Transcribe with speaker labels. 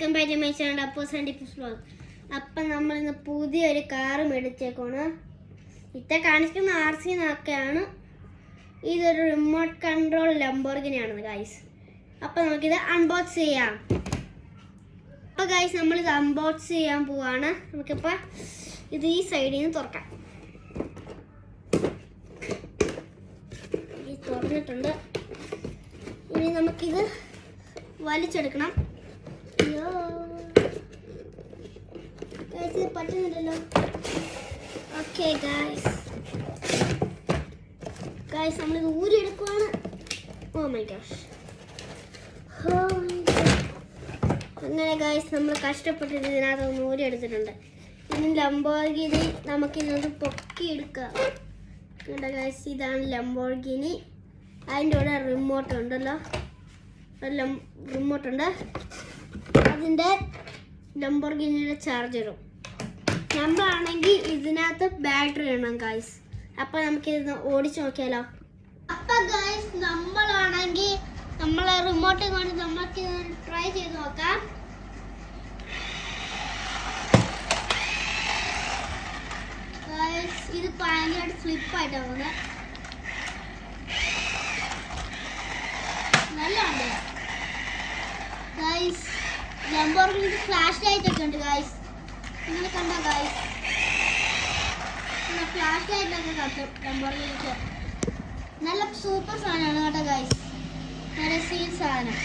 Speaker 1: Welcome back to my channel അപ്പോസ് and tips vlog. അപ്പം നമ്മൾ ഇന്ന് പുതിയൊരു കാറ് മേടിച്ചേക്കാണ്. കാണിക്കുന്ന RC-നൊക്കെയാണ്. ഇതൊരു റിമോട്ട് കൺട്രോൾ ലംബോർഗിനിയാണ് ഗൈസ്. അപ്പം നമുക്കിത് അൺബോക്സ് ചെയ്യാം. അപ്പോൾ ഗൈസ് നമ്മളിത് അൺബോക്സ് ചെയ്യാൻ പോവാണ്. നമുക്കിപ്പോൾ ഇത് ഈ സൈഡിൽ നിന്ന് തുറക്കാം. ഇത് തുറന്നിട്ടുണ്ട്. ഇനി നമുക്കിത് വലിച്ചെടുക്കണം. പറ്റുന്നില്ലല്ലോ. ഓക്കെ ഗൈസ് നമ്മളിത് ഊരിയെടുക്കുവാണ്. Oh my gosh. അങ്ങനെ ഗൈസ് നമ്മൾ കഷ്ടപ്പെട്ടിട്ട് ഇതിനകത്ത് ഒന്ന് ഊരിയെടുത്തിട്ടുണ്ട്. ഇനി ലംബോർഗിനി നമുക്കിന്നത് പൊക്കിയെടുക്കാം. കേട്ടോ ഗൈസ്, ഇതാണ് ലംബോർഗിനി. അതിൻ്റെ കൂടെ റിമോട്ട് ഉണ്ടല്ലോ, റിമോട്ടുണ്ട്. അതിൻ്റെ ലംബോർഗിനിയുടെ ചാർജറും. നമ്മളാണെങ്കിൽ ഇതിനകത്ത് ബാറ്ററി ഇടണം ഗൈസ്. അപ്പം നമുക്കിത് ഓടിച്ച് നോക്കിയാലോ. അപ്പം ഗൈസ് നമ്മളാണെങ്കിൽ നമ്മളെ റിമോട്ട് കൊണ്ട് നമുക്ക് ട്രൈ ചെയ്ത് നോക്കാം. ഗൈസ് ഇത് ഭയങ്കരമായിട്ട് സ്ലിപ്പായിട്ടാണ് പോകുന്നത്. നല്ലുണ്ട് ഗൈസ്. ലംബോർഗിനിക്ക് ഫ്ലാഷ് ലൈറ്റ് ഒക്കെ ഉണ്ട് ഗൈസ്. നിങ്ങൾ കണ്ടോ ഗൈസ്, ഫ്ലാഷ് ലൈറ്റൊക്കെ കത്തും ലംബോർഗിനിക്ക്. നല്ല സൂപ്പർ സാധനമാണ് കേട്ടോ ഗൈസ്. നല്ല സീൽ സാധനം.